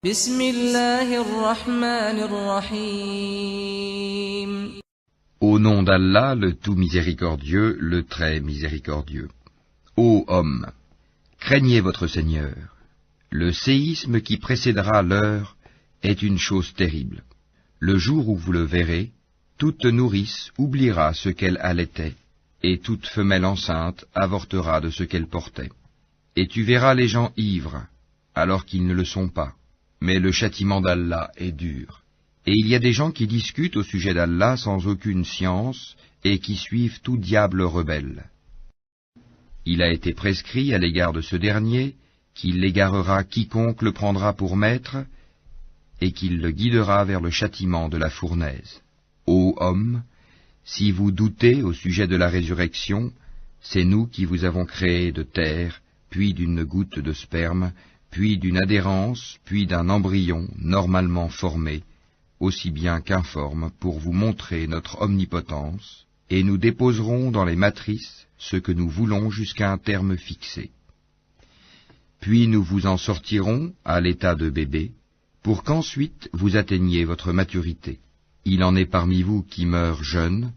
بسم الله الرحمن الرحيم. Au nom d'Allah, le tout miséricordieux, le très miséricordieux. Ô hommes, craignez votre Seigneur. Le séisme qui précédera l'heure est une chose terrible. Le jour où vous le verrez, toute nourrice oubliera ce qu'elle allaitait, et toute femelle enceinte avortera de ce qu'elle portait. Et tu verras les gens ivres, alors qu'ils ne le sont pas. Mais le châtiment d'Allah est dur. Et il y a des gens qui discutent au sujet d'Allah sans aucune science et qui suivent tout diable rebelle. Il a été prescrit à l'égard de ce dernier qu'il égarera quiconque le prendra pour maître et qu'il le guidera vers le châtiment de la fournaise. Ô hommes, si vous doutez au sujet de la résurrection, c'est nous qui vous avons créé de terre, puis d'une goutte de sperme, puis d'une adhérence, puis d'un embryon normalement formé, aussi bien qu'informe, pour vous montrer notre omnipotence, et nous déposerons dans les matrices ce que nous voulons jusqu'à un terme fixé. Puis nous vous en sortirons à l'état de bébé, pour qu'ensuite vous atteigniez votre maturité. Il en est parmi vous qui meurent jeunes,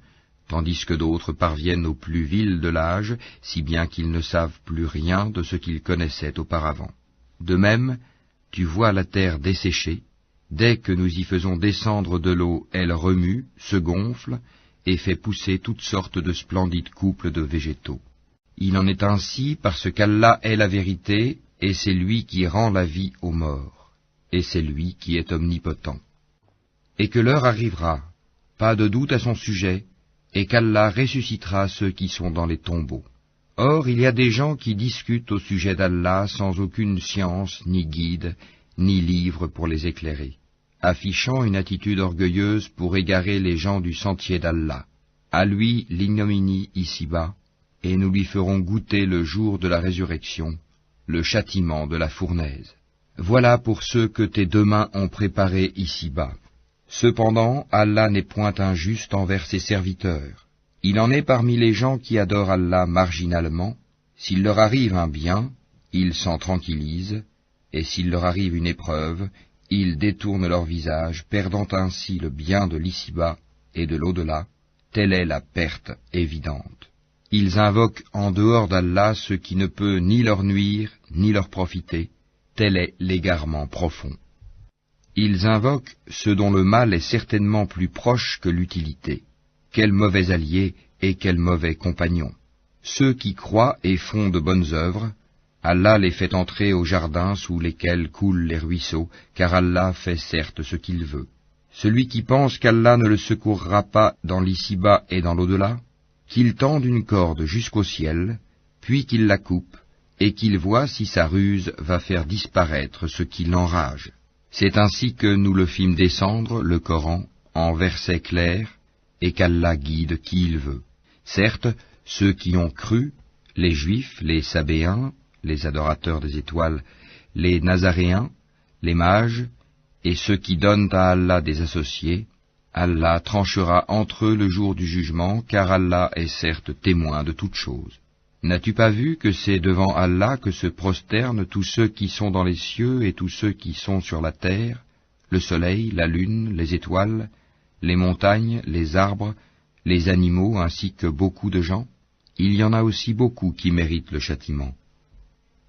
tandis que d'autres parviennent au plus vil de l'âge, si bien qu'ils ne savent plus rien de ce qu'ils connaissaient auparavant. De même, tu vois la terre desséchée, dès que nous y faisons descendre de l'eau, elle remue, se gonfle, et fait pousser toutes sortes de splendides couples de végétaux. Il en est ainsi parce qu'Allah est la vérité, et c'est lui qui rend la vie aux morts, et c'est lui qui est omnipotent. Et que l'heure arrivera, pas de doute à son sujet, et qu'Allah ressuscitera ceux qui sont dans les tombeaux. Or, il y a des gens qui discutent au sujet d'Allah sans aucune science, ni guide, ni livre pour les éclairer, affichant une attitude orgueilleuse pour égarer les gens du sentier d'Allah. À lui l'ignominie ici-bas, et nous lui ferons goûter le jour de la résurrection, le châtiment de la fournaise. Voilà pour ceux que tes deux mains ont préparés ici-bas. Cependant, Allah n'est point injuste envers ses serviteurs. Il en est parmi les gens qui adorent Allah marginalement. S'il leur arrive un bien, ils s'en tranquillisent, et s'il leur arrive une épreuve, ils détournent leur visage, perdant ainsi le bien de l'ici-bas et de l'au-delà. Telle est la perte évidente. Ils invoquent en dehors d'Allah ce qui ne peut ni leur nuire, ni leur profiter. Tel est l'égarement profond. Ils invoquent ce dont le mal est certainement plus proche que l'utilité. Quel mauvais allié et quel mauvais compagnon. Ceux qui croient et font de bonnes œuvres, Allah les fait entrer aux jardins sous lesquels coulent les ruisseaux, car Allah fait certes ce qu'il veut. Celui qui pense qu'Allah ne le secourra pas dans l'ici-bas et dans l'au-delà, qu'il tende une corde jusqu'au ciel, puis qu'il la coupe, et qu'il voit si sa ruse va faire disparaître ce qui l'enrage. C'est ainsi que nous le fîmes descendre, le Coran, en versets clairs, et qu'Allah guide qui il veut. Certes, ceux qui ont cru, les Juifs, les Sabéens, les adorateurs des étoiles, les Nazaréens, les mages, et ceux qui donnent à Allah des associés, Allah tranchera entre eux le jour du jugement, car Allah est certes témoin de toutes choses. N'as-tu pas vu que c'est devant Allah que se prosternent tous ceux qui sont dans les cieux et tous ceux qui sont sur la terre, le soleil, la lune, les étoiles, les montagnes, les arbres, les animaux, ainsi que beaucoup de gens? Il y en a aussi beaucoup qui méritent le châtiment.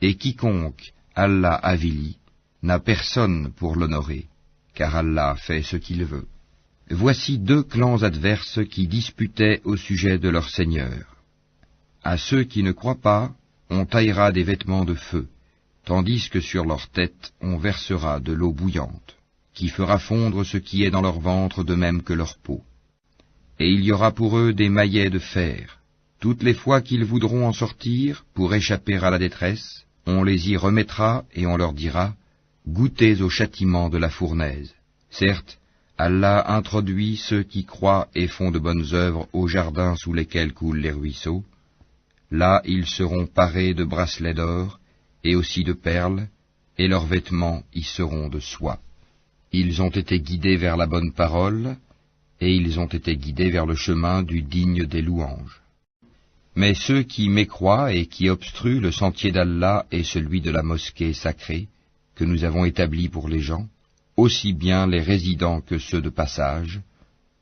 Et quiconque Allah avilit n'a personne pour l'honorer, car Allah fait ce qu'il veut. Voici deux clans adverses qui disputaient au sujet de leur Seigneur. À ceux qui ne croient pas, on taillera des vêtements de feu, tandis que sur leur tête on versera de l'eau bouillante, qui fera fondre ce qui est dans leur ventre de même que leur peau. Et il y aura pour eux des maillets de fer. Toutes les fois qu'ils voudront en sortir, pour échapper à la détresse, on les y remettra et on leur dira, « Goûtez au châtiment de la fournaise. » Certes, Allah introduit ceux qui croient et font de bonnes œuvres aux jardins sous lesquels coulent les ruisseaux. Là ils seront parés de bracelets d'or, et aussi de perles, et leurs vêtements y seront de soie. Ils ont été guidés vers la bonne parole, et ils ont été guidés vers le chemin du digne des louanges. Mais ceux qui mécroient et qui obstruent le sentier d'Allah et celui de la mosquée sacrée, que nous avons établis pour les gens, aussi bien les résidents que ceux de passage.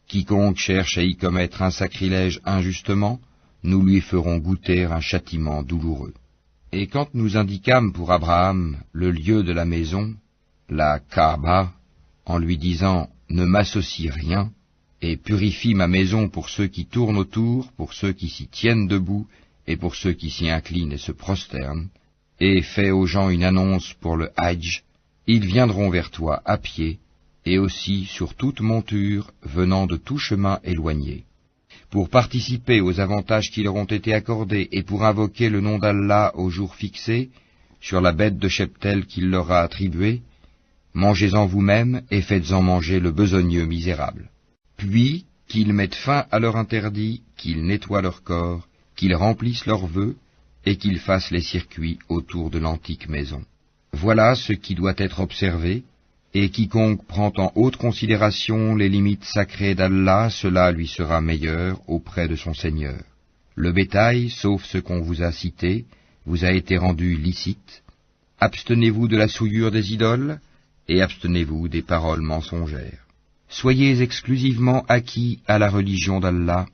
Quiconque cherche à y commettre un sacrilège injustement, nous lui ferons goûter un châtiment douloureux. Et quand nous indiquâmes pour Abraham le lieu de la maison, la Kaaba, en lui disant « Ne m'associe rien », et purifie ma maison pour ceux qui tournent autour, pour ceux qui s'y tiennent debout, et pour ceux qui s'y inclinent et se prosternent, et fais aux gens une annonce pour le Hajj, ils viendront vers toi à pied, et aussi sur toute monture venant de tout chemin éloigné, pour participer aux avantages qui leur ont été accordés et pour invoquer le nom d'Allah au jour fixé, sur la bête de cheptel qu'il leur a attribuée. Mangez-en vous-même et faites-en manger le besogneux misérable. Puis qu'ils mettent fin à leur interdit, qu'ils nettoient leur corps, qu'ils remplissent leurs vœux, et qu'ils fassent les circuits autour de l'antique maison. Voilà ce qui doit être observé, et quiconque prend en haute considération les limites sacrées d'Allah, cela lui sera meilleur auprès de son Seigneur. Le bétail, sauf ce qu'on vous a cité, vous a été rendu licite. Abstenez-vous de la souillure des idoles, et abstenez-vous des paroles mensongères. Soyez exclusivement acquis à la religion d'Allah,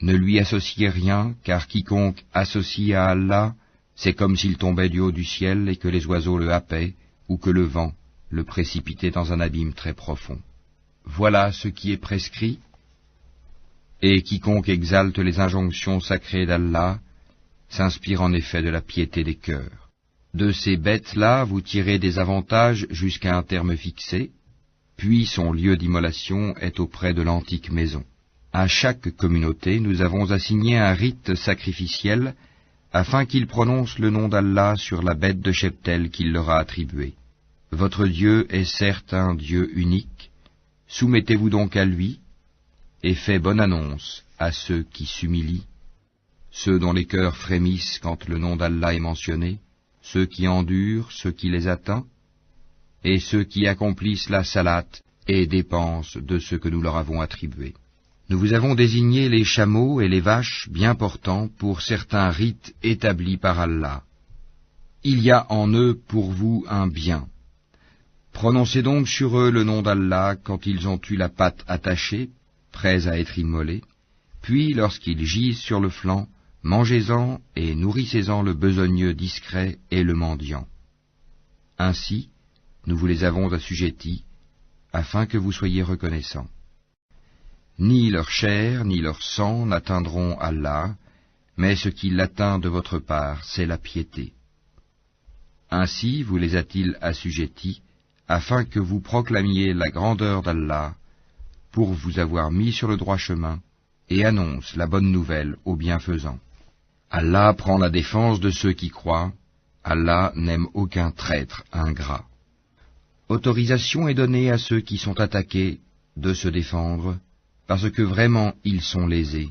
ne lui associez rien, car quiconque associe à Allah, c'est comme s'il tombait du haut du ciel et que les oiseaux le happaient, ou que le vent le précipitait dans un abîme très profond. Voilà ce qui est prescrit, et quiconque exalte les injonctions sacrées d'Allah, s'inspire en effet de la piété des cœurs. De ces bêtes-là, vous tirez des avantages jusqu'à un terme fixé, puis son lieu d'immolation est auprès de l'antique maison. À chaque communauté, nous avons assigné un rite sacrificiel, afin qu'il prononce le nom d'Allah sur la bête de cheptel qu'il leur a attribuée. Votre Dieu est certes un Dieu unique, soumettez-vous donc à lui, et faites bonne annonce à ceux qui s'humilient, ceux dont les cœurs frémissent quand le nom d'Allah est mentionné, ceux qui endurent, ceux qui les atteignent, et ceux qui accomplissent la salate et dépensent de ce que nous leur avons attribué. Nous vous avons désigné les chameaux et les vaches bien portants pour certains rites établis par Allah. Il y a en eux pour vous un bien. Prononcez donc sur eux le nom d'Allah quand ils ont eu la patte attachée, prêts à être immolés, puis lorsqu'ils gisent sur le flanc, mangez-en et nourrissez-en le besogneux discret et le mendiant. Ainsi, nous vous les avons assujettis, afin que vous soyez reconnaissants. Ni leur chair, ni leur sang n'atteindront Allah, mais ce qui l'atteint de votre part, c'est la piété. Ainsi vous les a-t-il assujettis, afin que vous proclamiez la grandeur d'Allah, pour vous avoir mis sur le droit chemin, et annonce la bonne nouvelle aux bienfaisants. Allah prend la défense de ceux qui croient, Allah n'aime aucun traître ingrat. Autorisation est donnée à ceux qui sont attaqués de se défendre, parce que vraiment ils sont lésés,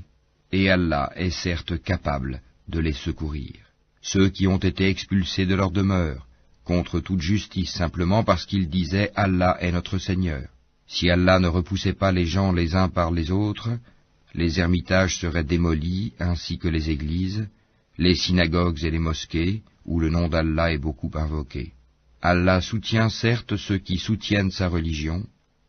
et Allah est certes capable de les secourir. Ceux qui ont été expulsés de leur demeure, contre toute justice simplement parce qu'ils disaient « Allah est notre Seigneur ». Si Allah ne repoussait pas les gens les uns par les autres, les ermitages seraient démolis ainsi que les églises, les synagogues et les mosquées, où le nom d'Allah est beaucoup invoqué. Allah soutient certes ceux qui soutiennent sa religion,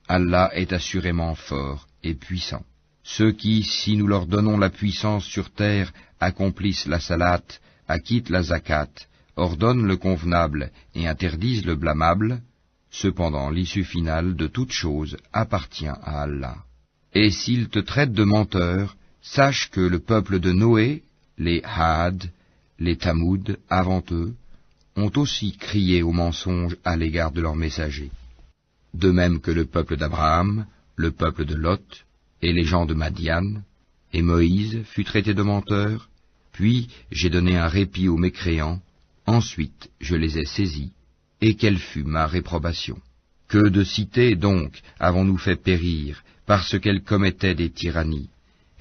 Allah est assurément fort et puissant. Ceux qui, si nous leur donnons la puissance sur terre, accomplissent la salate, acquittent la zakat, ordonnent le convenable et interdisent le blâmable, cependant l'issue finale de toute chose appartient à Allah. Et s'ils te traitent de menteur, sache que le peuple de Noé, les Had, les Tamoud, avant eux, ont aussi crié au mensonge à l'égard de leurs messagers. De même que le peuple d'Abraham, le peuple de Lot, et les gens de Madian, et Moïse fut traité de menteur, puis j'ai donné un répit aux mécréants, ensuite je les ai saisis, et quelle fut ma réprobation. Que de cités donc avons-nous fait périr, parce qu'elles commettaient des tyrannies.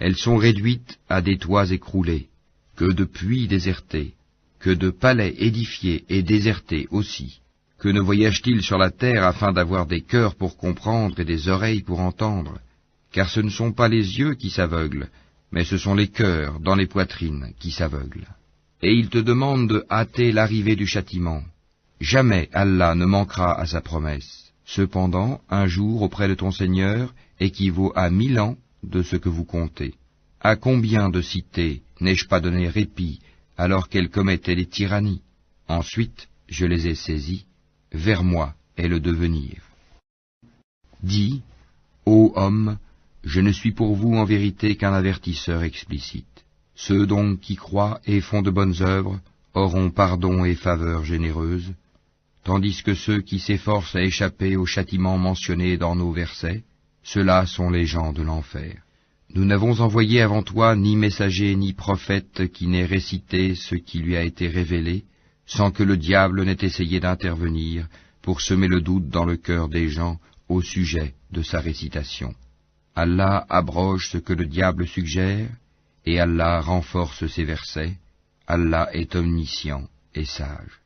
Elles sont réduites à des toits écroulés, que de puits désertés, que de palais édifiés et désertés aussi. Que ne voyage-t-il sur la terre afin d'avoir des cœurs pour comprendre et des oreilles pour entendre? Car ce ne sont pas les yeux qui s'aveuglent, mais ce sont les cœurs dans les poitrines qui s'aveuglent. Et il te demande de hâter l'arrivée du châtiment. Jamais Allah ne manquera à sa promesse. Cependant, un jour auprès de ton Seigneur équivaut à 1000 ans de ce que vous comptez. À combien de cités n'ai-je pas donné répit alors qu'elles commettaient des tyrannies? Ensuite, je les ai saisies. Vers moi est le devenir. Dis, ô homme, je ne suis pour vous en vérité qu'un avertisseur explicite. Ceux donc qui croient et font de bonnes œuvres auront pardon et faveur généreuse, tandis que ceux qui s'efforcent à échapper au châtiment mentionné dans nos versets, ceux-là sont les gens de l'enfer. Nous n'avons envoyé avant toi ni messager ni prophète qui n'ait récité ce qui lui a été révélé, sans que le diable n'ait essayé d'intervenir pour semer le doute dans le cœur des gens au sujet de sa récitation. Allah abroge ce que le diable suggère, et Allah renforce ses versets. Allah est omniscient et sage.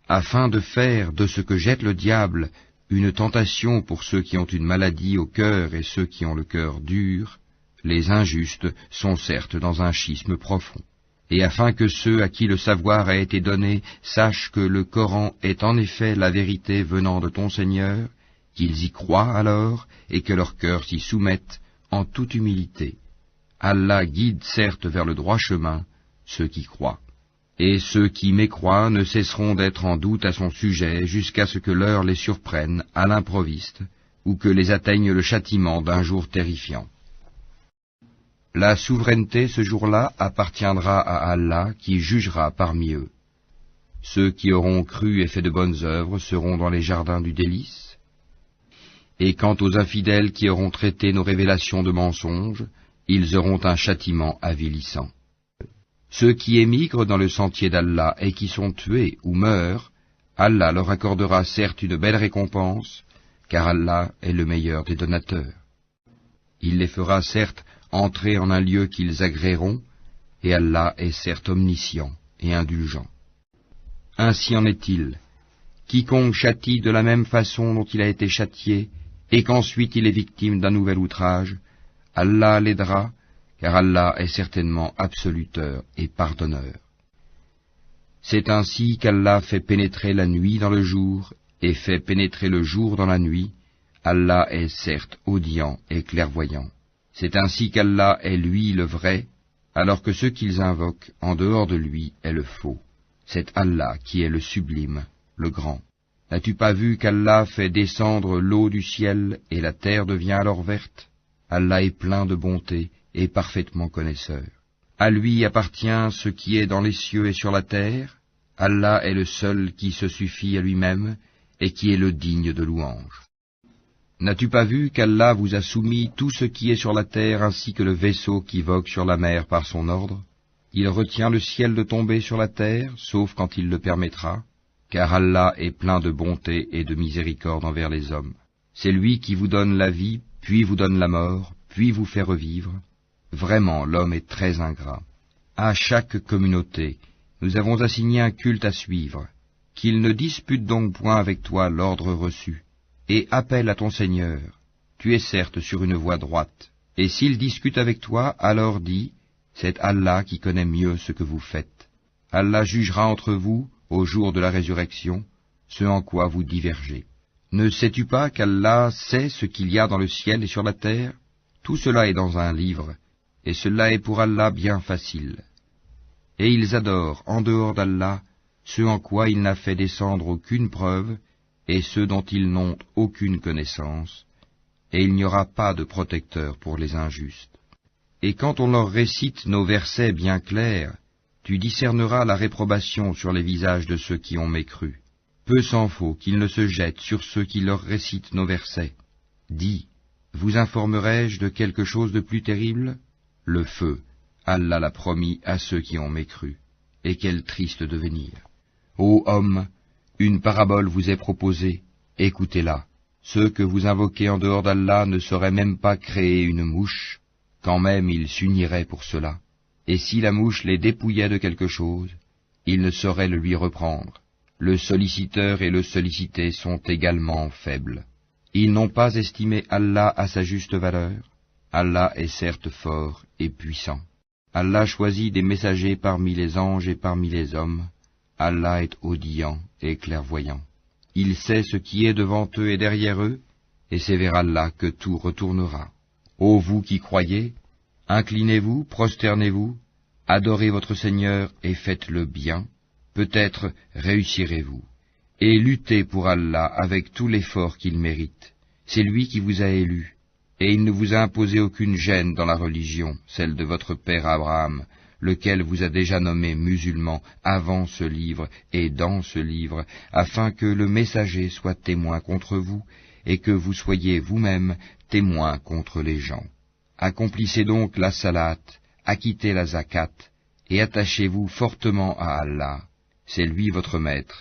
Afin de faire de ce que jette le diable une tentation pour ceux qui ont une maladie au cœur et ceux qui ont le cœur dur, les injustes sont certes dans un schisme profond. Et afin que ceux à qui le savoir a été donné sachent que le Coran est en effet la vérité venant de ton Seigneur, qu'ils y croient alors et que leur cœur s'y soumette en toute humilité. Allah guide certes vers le droit chemin ceux qui croient. Et ceux qui mécroient ne cesseront d'être en doute à son sujet jusqu'à ce que l'heure les surprenne à l'improviste, ou que les atteigne le châtiment d'un jour terrifiant. La souveraineté ce jour-là appartiendra à Allah qui jugera parmi eux. Ceux qui auront cru et fait de bonnes œuvres seront dans les jardins du délice. Et quant aux infidèles qui auront traité nos révélations de mensonges, ils auront un châtiment avilissant. Ceux qui émigrent dans le sentier d'Allah et qui sont tués ou meurent, Allah leur accordera certes une belle récompense, car Allah est le meilleur des donateurs. Il les fera certes entrer en un lieu qu'ils agréeront, et Allah est certes omniscient et indulgent. Ainsi en est-il. Quiconque châtie de la même façon dont il a été châtié, et qu'ensuite il est victime d'un nouvel outrage, Allah l'aidera, car Allah est certainement absoluteur et pardonneur. C'est ainsi qu'Allah fait pénétrer la nuit dans le jour, et fait pénétrer le jour dans la nuit. Allah est certes audient et clairvoyant. C'est ainsi qu'Allah est lui le vrai, alors que ceux qu'ils invoquent en dehors de lui est le faux. C'est Allah qui est le sublime, le grand. N'as-tu pas vu qu'Allah fait descendre l'eau du ciel et la terre devient alors verte? Allah est plein de bonté et parfaitement connaisseur. À lui appartient ce qui est dans les cieux et sur la terre. Allah est le seul qui se suffit à lui-même et qui est le digne de louange. N'as-tu pas vu qu'Allah vous a soumis tout ce qui est sur la terre ainsi que le vaisseau qui vogue sur la mer par son ordre? Il retient le ciel de tomber sur la terre, sauf quand il le permettra, car Allah est plein de bonté et de miséricorde envers les hommes. C'est lui qui vous donne la vie, puis vous donne la mort, puis vous fait revivre. Vraiment, l'homme est très ingrat. À chaque communauté, nous avons assigné un culte à suivre. Qu'il ne dispute donc point avec toi l'ordre reçu. Et appelle à ton Seigneur. Tu es certes sur une voie droite. Et s'il discute avec toi, alors dis, c'est Allah qui connaît mieux ce que vous faites. Allah jugera entre vous, au jour de la résurrection, ce en quoi vous divergez. Ne sais-tu pas qu'Allah sait ce qu'il y a dans le ciel et sur la terre? Tout cela est dans un livre, et cela est pour Allah bien facile. Et ils adorent, en dehors d'Allah, ce en quoi il n'a fait descendre aucune preuve, et ceux dont ils n'ont aucune connaissance, et il n'y aura pas de protecteur pour les injustes. Et quand on leur récite nos versets bien clairs, tu discerneras la réprobation sur les visages de ceux qui ont mécru. Peu s'en faut qu'ils ne se jettent sur ceux qui leur récitent nos versets. Dis, vous informerai-je de quelque chose de plus terrible? Le feu, Allah l'a promis à ceux qui ont mécru. Et quel triste devenir. Ô homme, une parabole vous est proposée, écoutez-la. Ceux que vous invoquez en dehors d'Allah ne sauraient même pas créer une mouche, quand même ils s'uniraient pour cela. Et si la mouche les dépouillait de quelque chose, ils ne sauraient le lui reprendre. Le solliciteur et le sollicité sont également faibles. Ils n'ont pas estimé Allah à sa juste valeur. Allah est certes fort et puissant. Allah choisit des messagers parmi les anges et parmi les hommes. Allah est audient et clairvoyant. Il sait ce qui est devant eux et derrière eux, et c'est vers Allah que tout retournera. Ô vous qui croyez, inclinez-vous, prosternez-vous, adorez votre Seigneur et faites le bien, peut-être réussirez-vous. Et luttez pour Allah avec tout l'effort qu'il mérite. C'est lui qui vous a élu, et il ne vous a imposé aucune gêne dans la religion, celle de votre père Abraham, lequel vous a déjà nommé musulman avant ce livre et dans ce livre, afin que le messager soit témoin contre vous, et que vous soyez vous-même témoin contre les gens. Accomplissez donc la salat, acquittez la zakat, et attachez-vous fortement à Allah. C'est lui votre maître,